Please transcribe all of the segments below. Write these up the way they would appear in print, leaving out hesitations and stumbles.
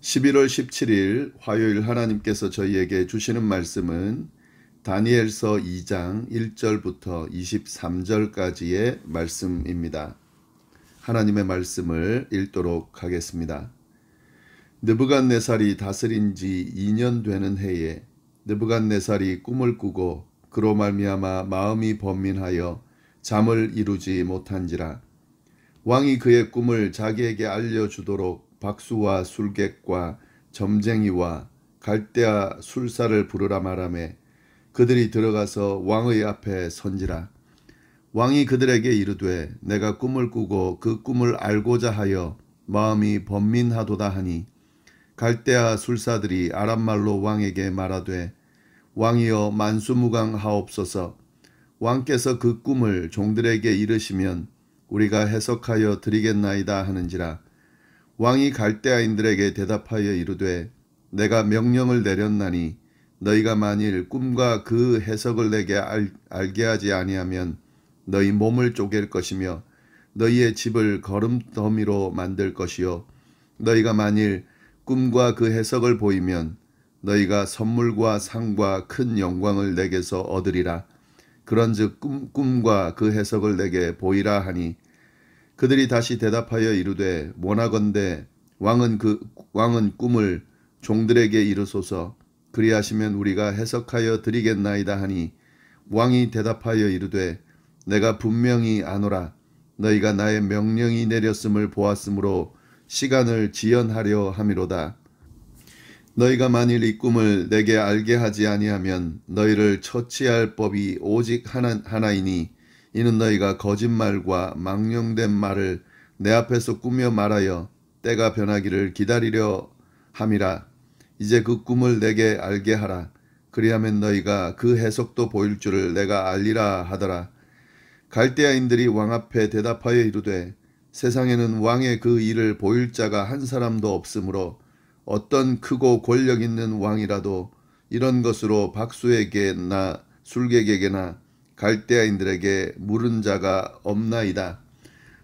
11월 17일 화요일 하나님께서 저희에게 주시는 말씀은 다니엘서 2장 1절부터 23절까지의 말씀입니다. 하나님의 말씀을 읽도록 하겠습니다. 느부갓네살이 다스린 지 2년 되는 해에 느부갓네살이 꿈을 꾸고 그로 말미암아 마음이 번민하여 잠을 이루지 못한지라. 왕이 그의 꿈을 자기에게 알려주도록 박수와 술객과 점쟁이와 갈대아 술사를 부르라 말하매 그들이 들어가서 왕의 앞에 선지라. 왕이 그들에게 이르되 내가 꿈을 꾸고 그 꿈을 알고자 하여 마음이 번민하도다 하니 갈대아 술사들이 아람말로 왕에게 말하되 왕이여 만수무강하옵소서. 왕께서 그 꿈을 종들에게 이르시면 우리가 해석하여 드리겠나이다 하는지라. 왕이 갈대아인들에게 대답하여 이르되 내가 명령을 내렸나니 너희가 만일 꿈과 그 해석을 내게 알게 하지 아니하면 너희 몸을 쪼갤 것이며 너희의 집을 거름더미로 만들 것이요 너희가 만일 꿈과 그 해석을 보이면 너희가 선물과 상과 큰 영광을 내게서 얻으리라. 그런즉 꿈과 그 해석을 내게 보이라 하니 그들이 다시 대답하여 이르되 원하건대 왕은 꿈을 종들에게 이르소서. 그리하시면 우리가 해석하여 드리겠나이다 하니 왕이 대답하여 이르되 내가 분명히 아노라. 너희가 나의 명령이 내렸음을 보았으므로 시간을 지연하려 함이로다. 너희가 만일 이 꿈을 내게 알게 하지 아니하면 너희를 처치할 법이 오직 하나이니 이는 너희가 거짓말과 망령된 말을 내 앞에서 꾸며 말하여 때가 변하기를 기다리려 함이라. 이제 그 꿈을 내게 알게 하라. 그리하면 너희가 그 해석도 보일 줄을 내가 알리라 하더라. 갈대아인들이 왕 앞에 대답하여 이르되 세상에는 왕의 그 일을 보일 자가 한 사람도 없으므로 어떤 크고 권력 있는 왕이라도 이런 것으로 박수에게나 술객에게나 갈대아인들에게 물은 자가 없나이다.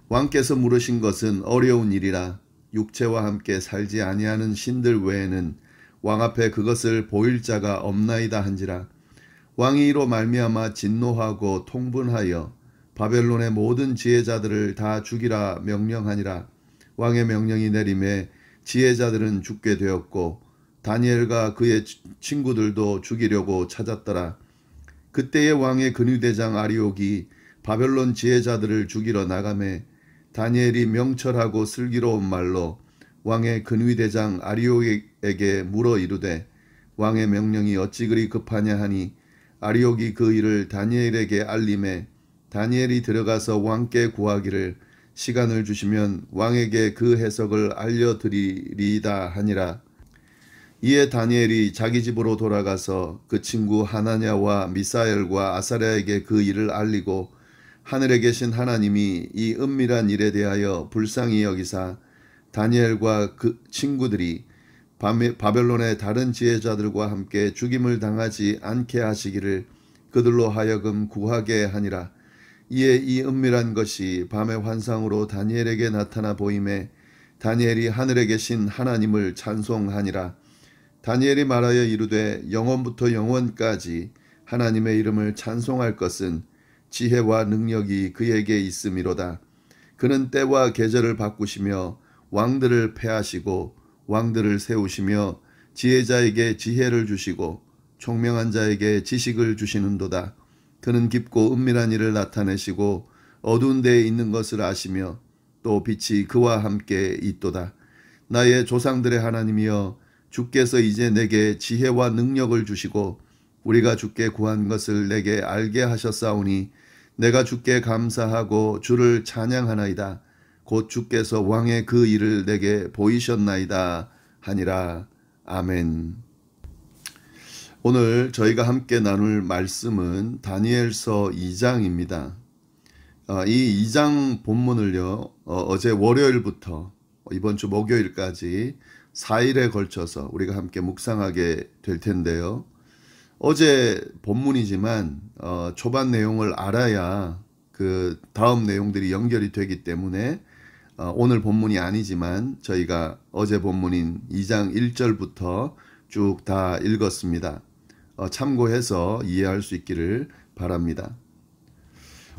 왕께서 물으신 것은 어려운 일이라. 육체와 함께 살지 아니하는 신들 외에는 왕 앞에 그것을 보일 자가 없나이다 한지라. 왕이 이로 말미암아 진노하고 통분하여 바벨론의 모든 지혜자들을 다 죽이라 명령하니라. 왕의 명령이 내림에 지혜자들은 죽게 되었고 다니엘과 그의 친구들도 죽이려고 찾았더라. 그때의 왕의 근위대장 아리옥이 바벨론 지혜자들을 죽이러 나가매 다니엘이 명철하고 슬기로운 말로 왕의 근위대장 아리옥에게 물어 이르되 왕의 명령이 어찌 그리 급하냐 하니 아리옥이 그 일을 다니엘에게 알림해 다니엘이 들어가서 왕께 구하기를 시간을 주시면 왕에게 그 해석을 알려드리리이다 하니라. 이에 다니엘이 자기 집으로 돌아가서 그 친구 하나냐와 미사엘과 아사랴에게 그 일을 알리고 하늘에 계신 하나님이 이 은밀한 일에 대하여 불쌍히 여기사 다니엘과 그 친구들이 바벨론의 다른 지혜자들과 함께 죽임을 당하지 않게 하시기를 그들로 하여금 구하게 하니라. 이에 이 은밀한 것이 밤의 환상으로 다니엘에게 나타나 보임에 다니엘이 하늘에 계신 하나님을 찬송하니라. 다니엘이 말하여 이르되 영원부터 영원까지 하나님의 이름을 찬송할 것은 지혜와 능력이 그에게 있음이로다. 그는 때와 계절을 바꾸시며 왕들을 패하시고 왕들을 세우시며 지혜자에게 지혜를 주시고 총명한 자에게 지식을 주시는도다. 그는 깊고 은밀한 일을 나타내시고 어두운 데에 있는 것을 아시며 또 빛이 그와 함께 있도다. 나의 조상들의 하나님이여 주께서 이제 내게 지혜와 능력을 주시고 우리가 주께 구한 것을 내게 알게 하셨사오니 내가 주께 감사하고 주를 찬양하나이다. 곧 주께서 왕의 그 일을 내게 보이셨나이다 하니라. 아멘. 오늘 저희가 함께 나눌 말씀은 다니엘서 2장입니다. 이 2장 본문을요, 어제 월요일부터 이번 주 목요일까지 4일에 걸쳐서 우리가 함께 묵상하게 될 텐데요. 어제 본문이지만 초반 내용을 알아야 그 다음 내용들이 연결이 되기 때문에 오늘 본문이 아니지만 저희가 어제 본문인 2장 1절부터 쭉 다 읽었습니다. 참고해서 이해할 수 있기를 바랍니다.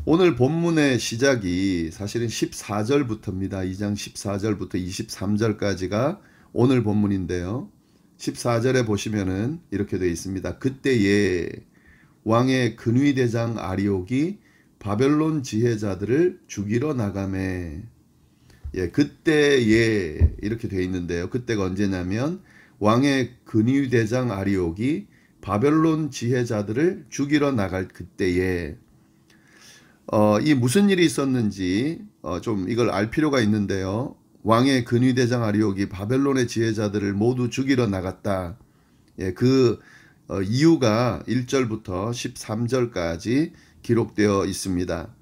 오늘 본문의 시작이 사실은 14절부터입니다. 2장 14절부터 23절까지가 오늘 본문인데요. 14절에 보시면은 이렇게 되어 있습니다. 그때에 왕의 근위대장 아리옥이 바벨론 지혜자들을 죽이러 나가매. 그때에 이렇게 되어 있는데요. 그때가 언제냐면 왕의 근위대장 아리옥이 바벨론 지혜자들을 죽이러 나갈 그때에 이 무슨 일이 있었는지 좀 이걸 알 필요가 있는데요. 왕의 근위대장 아리옥이 바벨론의 지혜자들을 모두 죽이러 나갔다. 그 이유가 1절부터 13절까지 기록되어 있습니다.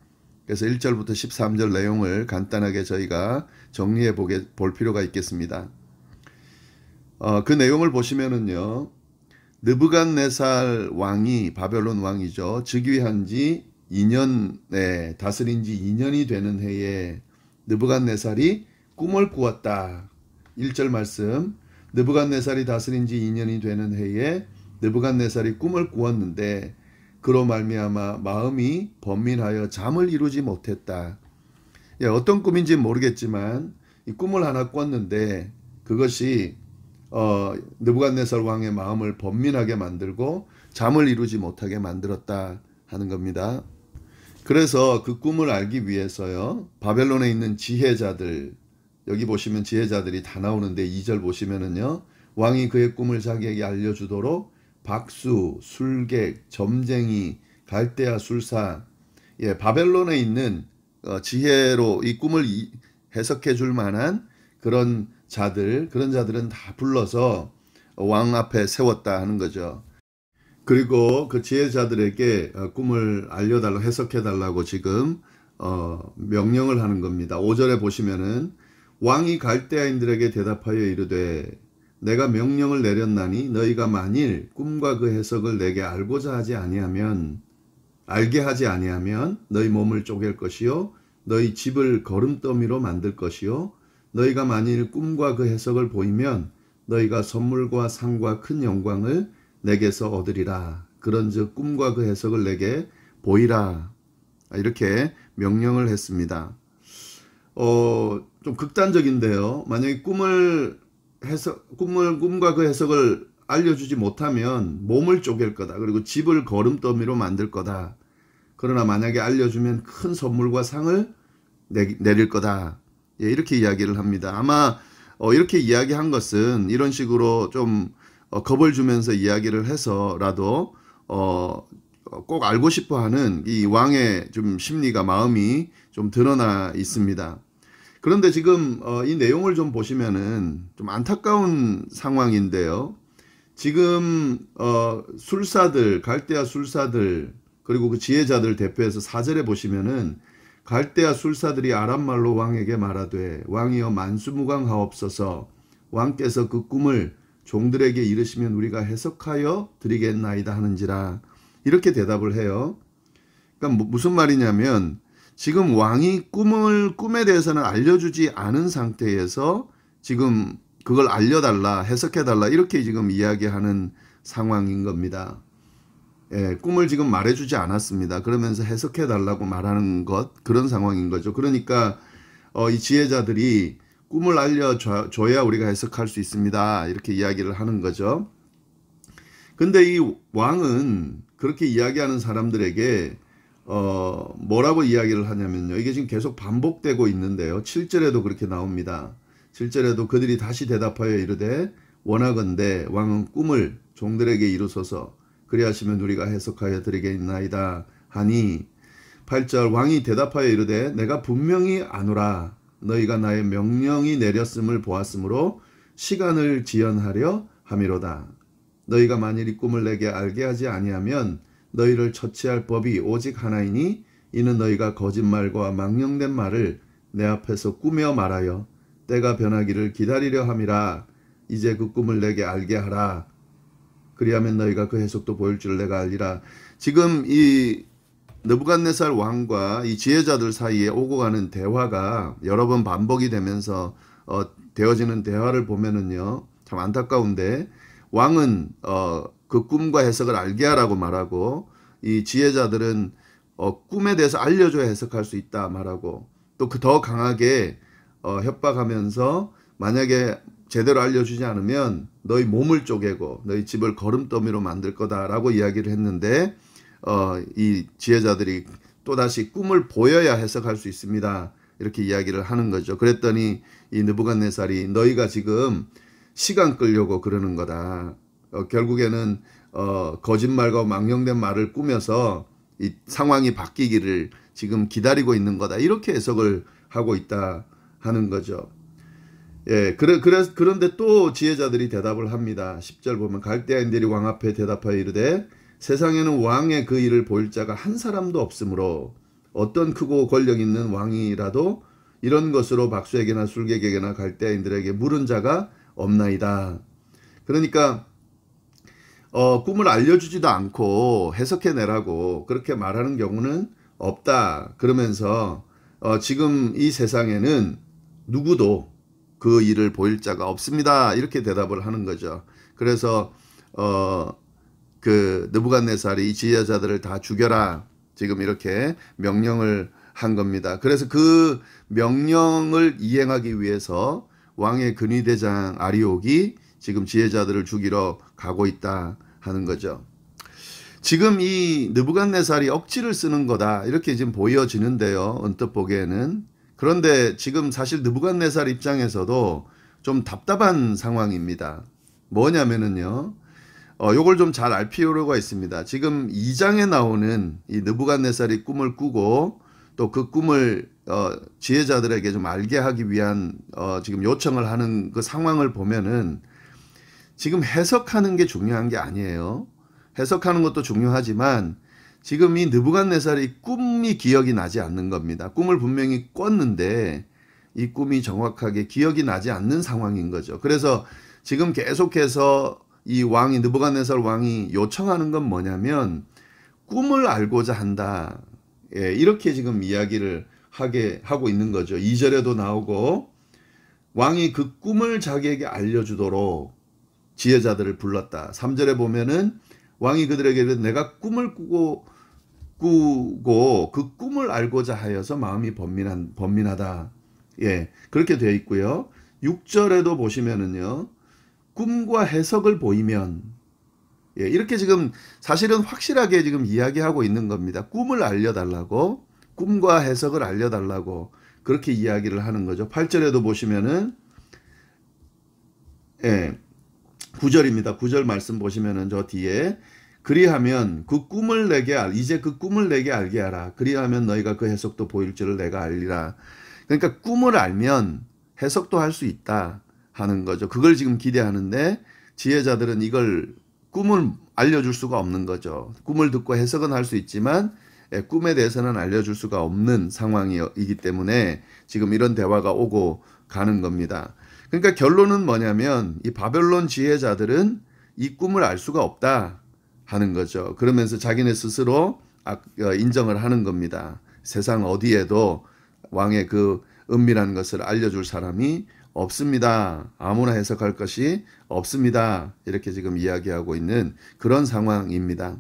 그래서 1절부터 13절 내용을 간단하게 저희가 정리해 볼 필요가 있겠습니다. 그 내용을 보시면은요. 느부갓네살 왕이 바벨론 왕이죠. 즉위한 지 2년에 다스린 지 2년이 되는 해에 느부갓네살이 꿈을 꾸었다. 1절 말씀. 느부갓네살이 다스린 지 2년이 되는 해에 느부갓네살이 꿈을 꾸었는데 그로 말미암아 마음이 번민하여 잠을 이루지 못했다. 어떤 꿈인지 모르겠지만 이 꿈을 하나 꿨는데 그것이 느부갓네살 왕의 마음을 번민하게 만들고 잠을 이루지 못하게 만들었다 하는 겁니다. 그래서 그 꿈을 알기 위해서요. 바벨론에 있는 지혜자들, 여기 보시면 지혜자들이 다 나오는데 2절 보시면은요. 왕이 그의 꿈을 자기에게 알려주도록 박수, 술객, 점쟁이, 갈대아 술사, 바벨론에 있는 지혜로 이 꿈을 해석해 줄 만한 그런 자들은 다 불러서 왕 앞에 세웠다 하는 거죠. 그리고 그 지혜자들에게 꿈을 알려달라고 해석해달라고 지금 명령을 하는 겁니다. 5절에 보시면은 왕이 갈대아인들에게 대답하여 이르되 내가 명령을 내렸나니 너희가 만일 꿈과 그 해석을 내게 알게 하지 아니하면 너희 몸을 쪼갤 것이요 너희 집을 거름더미로 만들 것이요 너희가 만일 꿈과 그 해석을 보이면 너희가 선물과 상과 큰 영광을 내게서 얻으리라. 그런즉 꿈과 그 해석을 내게 보이라. 이렇게 명령을 했습니다. 좀 극단적인데요. 만약에 꿈과 그 해석을 알려주지 못하면 몸을 쪼갤 거다. 그리고 집을 거름더미로 만들 거다. 그러나 만약에 알려주면 큰 선물과 상을 내릴 거다. 이렇게 이야기를 합니다. 아마 이렇게 이야기한 것은 이런 식으로 좀 겁을 주면서 이야기를 해서라도 꼭 알고 싶어하는 이 왕의 좀 심리가 마음이 좀 드러나 있습니다. 그런데 지금 이 내용을 좀 보시면은 좀 안타까운 상황인데요. 지금 술사들, 갈대아 술사들 그리고 그 지혜자들 대표해서 4절에 보시면은 갈대아 술사들이 아람말로 왕에게 말하되 왕이여 만수무강하옵소서 왕께서 그 꿈을 종들에게 이르시면 우리가 해석하여 드리겠나이다 하는지라 이렇게 대답을 해요. 그러니까 무슨 말이냐면 지금 왕이 꿈에 대해서는 알려주지 않은 상태에서 지금 그걸 알려달라 해석해달라 이렇게 지금 이야기하는 상황인 겁니다. 꿈을 지금 말해주지 않았습니다. 그러면서 해석해달라고 말하는 그런 상황인 거죠. 그러니까 이 지혜자들이 꿈을 알려줘야 우리가 해석할 수 있습니다. 이렇게 이야기를 하는 거죠. 근데 이 왕은 그렇게 이야기하는 사람들에게 뭐라고 이야기를 하냐면요. 이게 지금 계속 반복되고 있는데요. 7절에도 그렇게 나옵니다. 7절에도 그들이 다시 대답하여 이르되 원하건대 왕은 꿈을 종들에게 이루소서 그리하시면 우리가 해석하여 드리겠나이다 하니 8절 왕이 대답하여 이르되 내가 분명히 아노라 너희가 나의 명령이 내렸음을 보았으므로 시간을 지연하려 함이로다. 너희가 만일 이 꿈을 내게 알게 하지 아니하면 너희를 처치할 법이 오직 하나이니 이는 너희가 거짓말과 망령된 말을 내 앞에서 꾸며 말하여 때가 변하기를 기다리려 함이라. 이제 그 꿈을 내게 알게 하라. 그리하면 너희가 그 해석도 보일 줄 내가 알리라. 지금 이 느부갓네살 왕과 이 지혜자들 사이에 오고 가는 대화가 여러 번 반복이 되면서 되어지는 대화를 보면은요, 참 안타까운데, 왕은 그 꿈과 해석을 알게 하라고 말하고, 이 지혜자들은 꿈에 대해서 알려줘야 해석할 수 있다 말하고, 또 그 더 강하게 협박하면서 만약에 제대로 알려주지 않으면 너희 몸을 쪼개고 너희 집을 거름더미로 만들 거다라고 이야기를 했는데, 이 지혜자들이 또다시 꿈을 보여야 해석할 수 있습니다, 이렇게 이야기를 하는 거죠. 그랬더니 이 느부갓네살이 너희가 지금 시간 끌려고 그러는 거다. 결국에는 거짓말과 망령된 말을 꾸며서 이 상황이 바뀌기를 지금 기다리고 있는 거다, 이렇게 해석을 하고 있다 하는 거죠. 예, 그런데 또 지혜자들이 대답을 합니다. 10절 보면 갈대아인들이 왕 앞에 대답하여 이르되 세상에는 왕의 그 일을 보일 자가 한 사람도 없으므로 어떤 크고 권력 있는 왕이라도 이런 것으로 박수에게나 술객에게나 갈대아인들에게 물은 자가 없나이다. 그러니까 꿈을 알려주지도 않고 해석해내라고 그렇게 말하는 경우는 없다. 그러면서 지금 이 세상에는 누구도 그 일을 보일 자가 없습니다, 이렇게 대답을 하는 거죠. 그래서 그 느부갓네살이 이 지혜자들을 다 죽여라, 지금 이렇게 명령을 한 겁니다. 그래서 그 명령을 이행하기 위해서 왕의 근위대장 아리옥이 지금 지혜자들을 죽이러 가고 있다 하는 거죠. 지금 이 느부갓네살이 억지를 쓰는 거다, 이렇게 지금 보여지는데요, 언뜻 보기에는. 그런데 지금 사실 느부갓네살 입장에서도 좀 답답한 상황입니다. 뭐냐면은요, 요걸 좀 잘 알 필요가 있습니다. 지금 2장에 나오는 이 느부갓네살이 꿈을 꾸고 또 그 꿈을 지혜자들에게 좀 알게 하기 위한 지금 요청을 하는 그 상황을 보면은 지금 해석하는 게 중요한 게 아니에요. 해석하는 것도 중요하지만 지금 이 느부갓네살이 꿈이 기억이 나지 않는 겁니다. 꿈을 분명히 꿨는데 이 꿈이 정확하게 기억이 나지 않는 상황인 거죠. 그래서 지금 계속해서 이 왕이, 느부갓네살 왕이 요청하는 건 뭐냐면 꿈을 알고자 한다. 예, 이렇게 지금 이야기를 하고 있는 거죠. 2절에도 나오고 왕이 그 꿈을 자기에게 알려주도록 지혜자들을 불렀다. 3절에 보면은 왕이 그들에게 내가 꿈을 꾸고 그 꿈을 알고자 하여서 마음이 번민하다. 예, 그렇게 되어 있고요. 6절에도 보시면은요, 꿈과 해석을 보이면, 예, 이렇게 지금 사실은 확실하게 지금 이야기하고 있는 겁니다. 꿈을 알려달라고, 꿈과 해석을 알려달라고 그렇게 이야기를 하는 거죠. 8절에도 보시면은, 예, 9절입니다. 9절 말씀 보시면은 저 뒤에 그리하면 그 꿈을 내게 이제 그 꿈을 내게 알게 하라. 그리하면 너희가 그 해석도 보일 줄을 내가 알리라. 그러니까 꿈을 알면 해석도 할 수 있다 하는 거죠. 그걸 지금 기대하는데 지혜자들은 이걸 꿈을 알려줄 수가 없는 거죠. 꿈을 듣고 해석은 할 수 있지만 꿈에 대해서는 알려줄 수가 없는 상황이기 때문에 지금 이런 대화가 오고 가는 겁니다. 그러니까 결론은 뭐냐면 이 바벨론 지혜자들은 이 꿈을 알 수가 없다 하는 거죠. 그러면서 자기네 스스로 인정을 하는 겁니다. 세상 어디에도 왕의 그 은밀한 것을 알려줄 사람이 없습니다. 아무나 해석할 것이 없습니다. 이렇게 지금 이야기하고 있는 그런 상황입니다.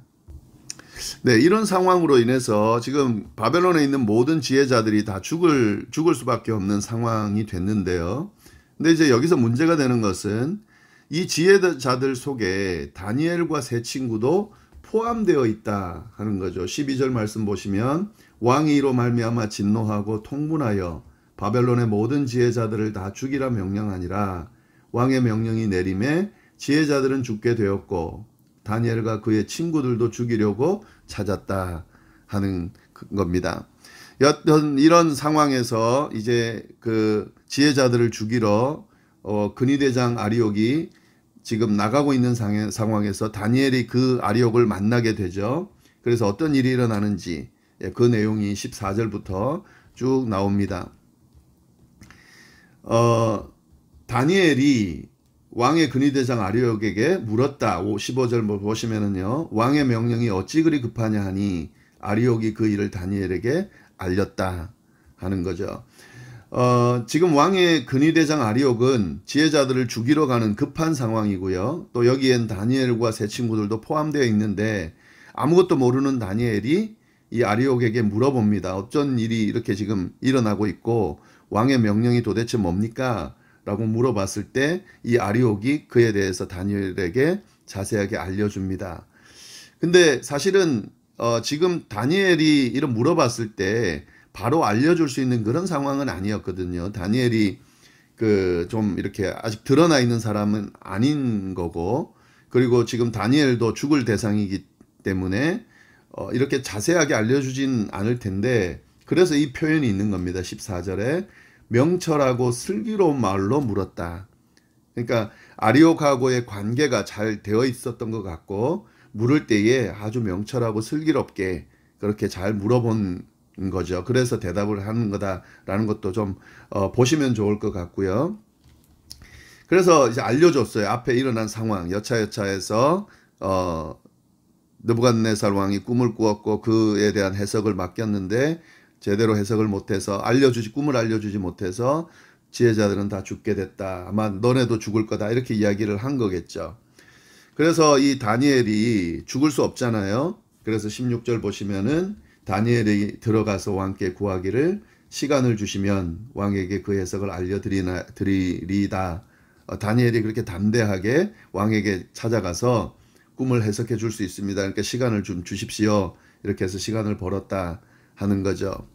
네, 이런 상황으로 인해서 지금 바벨론에 있는 모든 지혜자들이 다 죽을 수밖에 없는 상황이 됐는데요. 근데 이제 여기서 문제가 되는 것은 이 지혜자들 속에 다니엘과 세 친구도 포함되어 있다 하는 거죠. 12절 말씀 보시면 왕이 이로 말미암아 진노하고 통분하여 바벨론의 모든 지혜자들을 다 죽이라 명령하니라. 왕의 명령이 내림에 지혜자들은 죽게 되었고 다니엘과 그의 친구들도 죽이려고 찾았다 하는 겁니다. 여튼 이런 상황에서 이제 그 지혜자들을 죽이러 근위대장 아리옥이 지금 나가고 있는 상황에서 다니엘이 그 아리옥을 만나게 되죠. 그래서 어떤 일이 일어나는지 그 내용이 14절부터 쭉 나옵니다. 다니엘이 왕의 근위대장 아리옥에게 물었다. 15절 보시면은요, 왕의 명령이 어찌 그리 급하냐 하니 아리옥이 그 일을 다니엘에게 알렸다 하는 거죠. 지금 왕의 근위대장 아리옥은 지혜자들을 죽이러 가는 급한 상황이고요. 또 여기엔 다니엘과 세 친구들도 포함되어 있는데 아무것도 모르는 다니엘이 이 아리옥에게 물어봅니다. 어쩐 일이 이렇게 지금 일어나고 있고 왕의 명령이 도대체 뭡니까? 라고 물어봤을 때 이 아리옥이 그에 대해서 다니엘에게 자세하게 알려줍니다. 근데 사실은 지금 다니엘이 이런 물어봤을 때 바로 알려줄 수 있는 그런 상황은 아니었거든요. 다니엘이 좀 이렇게 아직 드러나 있는 사람은 아닌 거고, 그리고 지금 다니엘도 죽을 대상이기 때문에 이렇게 자세하게 알려주진 않을 텐데, 그래서 이 표현이 있는 겁니다. 14절에 명철하고 슬기로운 말로 물었다. 그러니까 아리옥하고의 관계가 잘 되어 있었던 것 같고, 물을 때에 아주 명철하고 슬기롭게 그렇게 잘 물어본 거죠. 그래서 대답을 하는 거다라는 것도 좀 보시면 좋을 것 같고요. 그래서 이제 알려줬어요. 앞에 일어난 상황, 여차여차해서 느부갓네살 왕이 꿈을 꾸었고 그에 대한 해석을 맡겼는데 제대로 해석을 못해서 꿈을 알려주지 못해서 지혜자들은 다 죽게 됐다. 아마 너네도 죽을 거다. 이렇게 이야기를 한 거겠죠. 그래서 이 다니엘이 죽을 수 없잖아요. 그래서 16절 보시면은 다니엘이 들어가서 왕께 구하기를 시간을 주시면 왕에게 그 해석을 알려드리리다. 다니엘이 그렇게 담대하게 왕에게 찾아가서 꿈을 해석해 줄 수 있습니다. 그러니까 시간을 좀 주십시오. 이렇게 해서 시간을 벌었다 하는 거죠.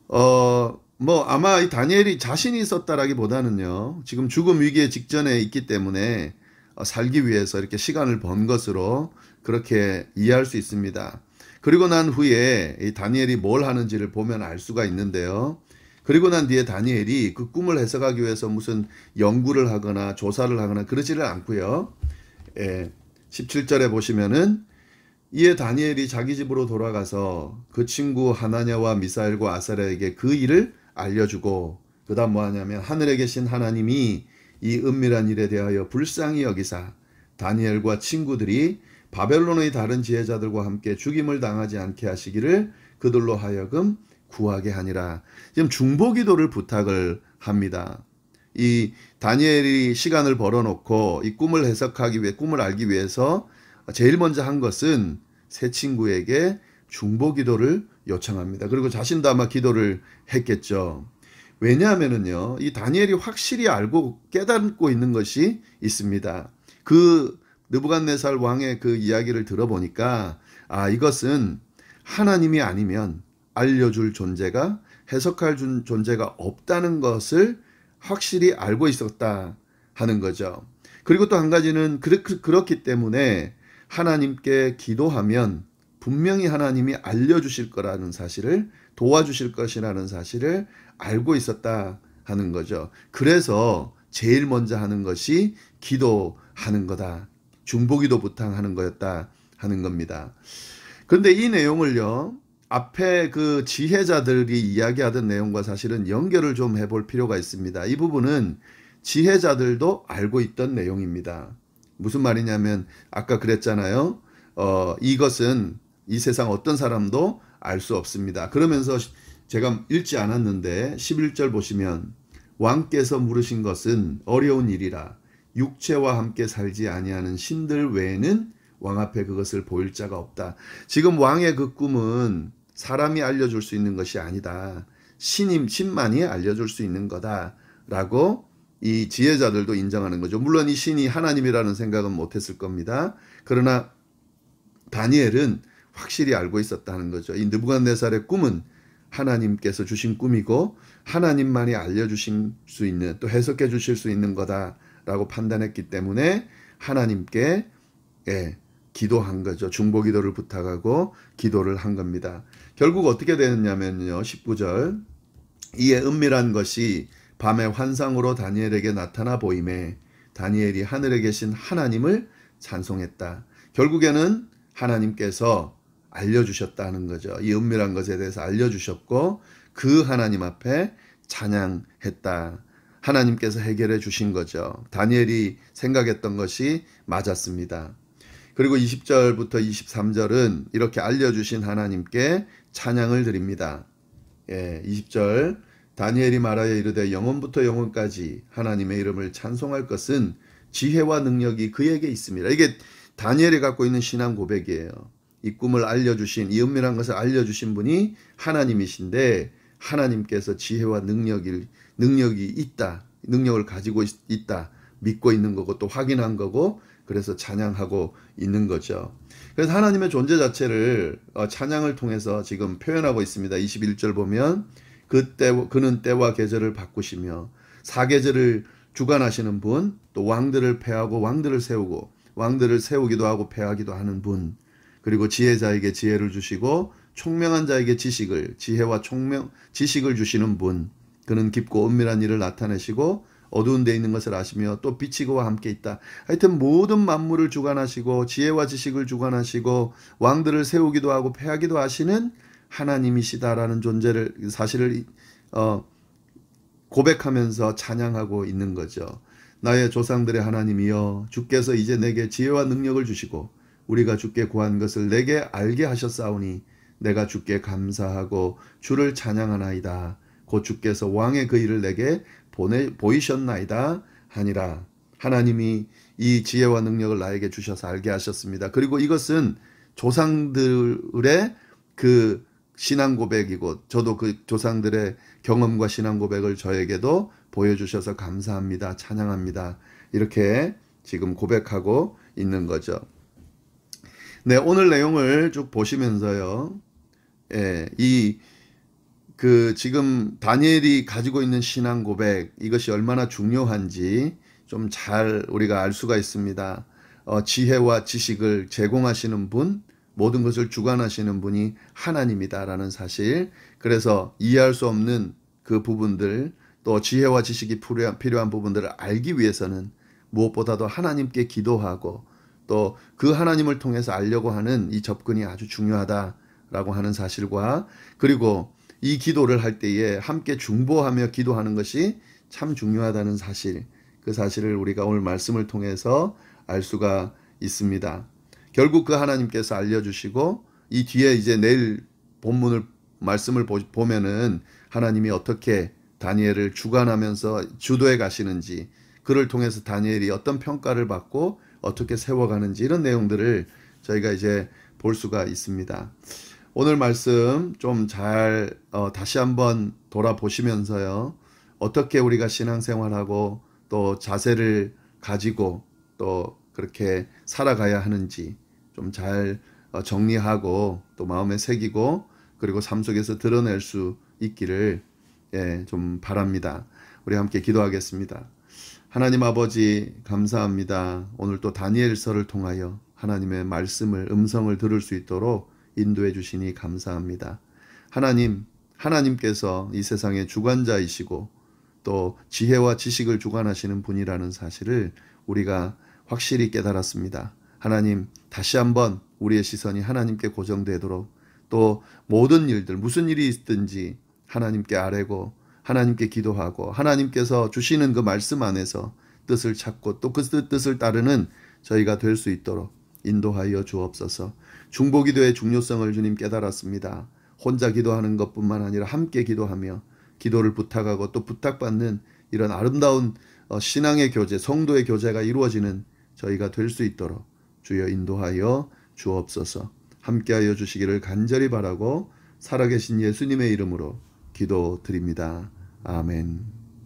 아마 이 다니엘이 자신이 있었다라기보다는요. 지금 죽음 위기의 직전에 있기 때문에 살기 위해서 이렇게 시간을 번 것으로 그렇게 이해할 수 있습니다. 그리고 난 후에 이 다니엘이 뭘 하는지를 보면 알 수가 있는데요. 그리고 난 뒤에 다니엘이 그 꿈을 해석하기 위해서 무슨 연구를 하거나 조사를 하거나 그러지를 않고요. 17절에 보시면은 이에 다니엘이 자기 집으로 돌아가서 그 친구 하나냐와 미사엘과 아사랴에게 그 일을 알려주고 그 다음 뭐 하냐면 하늘에 계신 하나님이 이 은밀한 일에 대하여 불쌍히 여기사 다니엘과 친구들이 바벨론의 다른 지혜자들과 함께 죽임을 당하지 않게 하시기를 그들로 하여금 구하게 하니라. 지금 중보기도를 부탁을 합니다. 이 다니엘이 시간을 벌어놓고 이 꿈을 해석하기 위해 꿈을 알기 위해서 제일 먼저 한 것은 세 친구에게 중보기도를 요청합니다. 그리고 자신도 아마 기도를 했겠죠. 왜냐하면은요, 이 다니엘이 확실히 알고 깨닫고 있는 것이 있습니다. 그 느부갓네살 왕의 그 이야기를 들어보니까 이것은 하나님이 아니면 알려줄 존재가 해석할 존재가 없다는 것을 확실히 알고 있었다 하는 거죠. 그리고 또 한 가지는 그렇기 때문에 하나님께 기도하면 분명히 하나님이 알려주실 거라는 사실을 도와주실 것이라는 사실을 알고 있었다 하는 거죠. 그래서 제일 먼저 하는 것이 기도하는 거다. 중보기도 부탁하는 거였다 하는 겁니다. 그런데 이 내용을요. 앞에 그 지혜자들이 이야기하던 내용과 사실은 연결을 좀 해볼 필요가 있습니다. 이 부분은 지혜자들도 알고 있던 내용입니다. 무슨 말이냐면 아까 그랬잖아요. 이것은 이 세상 어떤 사람도 알 수 없습니다. 그러면서 제가 읽지 않았는데 11절 보시면 왕께서 물으신 것은 어려운 일이라 육체와 함께 살지 아니하는 신들 외에는 왕 앞에 그것을 보일 자가 없다. 지금 왕의 그 꿈은 사람이 알려줄 수 있는 것이 아니다. 신만이 알려줄 수 있는 거다라고 이 지혜자들도 인정하는 거죠. 물론 이 신이 하나님이라는 생각은 못했을 겁니다. 그러나 다니엘은 확실히 알고 있었다는 거죠. 이 느부갓네살의 꿈은 하나님께서 주신 꿈이고 하나님만이 알려주실 수 있는 또 해석해 주실 수 있는 거다라고 판단했기 때문에 하나님께 기도한 거죠. 중보기도를 부탁하고 기도를 한 겁니다. 결국 어떻게 되느냐면요. 19절 이에 은밀한 것이 밤의 환상으로 다니엘에게 나타나 보임에 다니엘이 하늘에 계신 하나님을 찬송했다. 결국에는 하나님께서 알려주셨다는 거죠. 이 은밀한 것에 대해서 알려주셨고 그 하나님 앞에 찬양했다. 하나님께서 해결해 주신 거죠. 다니엘이 생각했던 것이 맞았습니다. 그리고 20절부터 23절은 이렇게 알려주신 하나님께 찬양을 드립니다. 20절 다니엘이 말하여 이르되 영원부터 영원까지 하나님의 이름을 찬송할 것은 지혜와 능력이 그에게 있습니다. 이게 다니엘이 갖고 있는 신앙 고백이에요. 이 꿈을 알려주신, 이 은밀한 것을 알려주신 분이 하나님이신데 하나님께서 지혜와 능력이 있다, 능력을 가지고 있다, 믿고 있는 거고 또 확인한 거고, 그래서 찬양하고 있는 거죠. 그래서 하나님의 존재 자체를 찬양을 통해서 지금 표현하고 있습니다. 21절 보면 그는 때와 계절을 바꾸시며 사계절을 주관하시는 분, 또 왕들을 패하고 왕들을 세우고 왕들을 세우기도 하고 패하기도 하는 분, 그리고 지혜자에게 지혜를 주시고 총명한 자에게 지혜와 지식을 주시는 분, 그는 깊고 은밀한 일을 나타내시고 어두운 데 있는 것을 아시며 또 빛이 그와 함께 있다. 하여튼 모든 만물을 주관하시고 지혜와 지식을 주관하시고 왕들을 세우기도 하고 패하기도 하시는 하나님이시다라는 사실을 고백하면서 찬양하고 있는 거죠. 나의 조상들의 하나님이여, 주께서 이제 내게 지혜와 능력을 주시고 우리가 주께 구한 것을 내게 알게 하셨사오니 내가 주께 감사하고 주를 찬양하나이다. 곧 주께서 왕의 그 일을 내게 보이셨나이다 하니라. 하나님이 이 지혜와 능력을 나에게 주셔서 알게 하셨습니다. 그리고 이것은 조상들의 그 신앙 고백이고 저도 그 조상들의 경험과 신앙 고백을 저에게도 보여주셔서 감사합니다. 찬양합니다. 이렇게 지금 고백하고 있는 거죠. 네, 오늘 내용을 쭉 보시면서요. 지금 다니엘이 가지고 있는 신앙 고백, 이것이 얼마나 중요한지 좀 잘 우리가 알 수가 있습니다. 지혜와 지식을 제공하시는 분, 모든 것을 주관하시는 분이 하나님이다라는 사실, 그래서 이해할 수 없는 그 부분들, 또 지혜와 지식이 필요한 부분들을 알기 위해서는 무엇보다도 하나님께 기도하고 또 그 하나님을 통해서 알려고 하는 이 접근이 아주 중요하다라고 하는 사실과, 그리고 이 기도를 할 때에 함께 중보하며 기도하는 것이 참 중요하다는 사실, 그 사실을 우리가 오늘 말씀을 통해서 알 수가 있습니다. 결국 그 하나님께서 알려주시고 이 뒤에 이제 내일 본문을 말씀을 보면은 하나님이 어떻게 다니엘을 주관하면서 주도해 가시는지, 그를 통해서 다니엘이 어떤 평가를 받고 어떻게 세워가는지, 이런 내용들을 저희가 이제 볼 수가 있습니다. 오늘 말씀 좀 잘 다시 한번 돌아보시면서요. 어떻게 우리가 신앙생활하고 또 자세를 가지고 또 그렇게 살아가야 하는지 좀 잘 정리하고 또 마음에 새기고 그리고 삶 속에서 드러낼 수 있기를 좀 바랍니다. 우리 함께 기도하겠습니다. 하나님 아버지 감사합니다. 오늘 또 다니엘서를 통하여 하나님의 말씀을, 음성을 들을 수 있도록 인도해 주시니 감사합니다. 하나님께서 이 세상의 주관자이시고 또 지혜와 지식을 주관하시는 분이라는 사실을 우리가 확실히 깨달았습니다. 하나님, 다시 한번 우리의 시선이 하나님께 고정되도록, 또 모든 일들, 무슨 일이 있든지 하나님께 아뢰고 하나님께 기도하고 하나님께서 주시는 그 말씀 안에서 뜻을 찾고 또 그 뜻을 따르는 저희가 될 수 있도록 인도하여 주옵소서. 중보기도의 중요성을 주님 깨달았습니다. 혼자 기도하는 것뿐만 아니라 함께 기도하며 기도를 부탁하고 또 부탁받는 이런 아름다운 신앙의 교제, 성도의 교제가 이루어지는 저희가 될 수 있도록 주여 인도하여 주옵소서. 함께하여 주시기를 간절히 바라고 살아계신 예수님의 이름으로 기도드립니다. 아멘.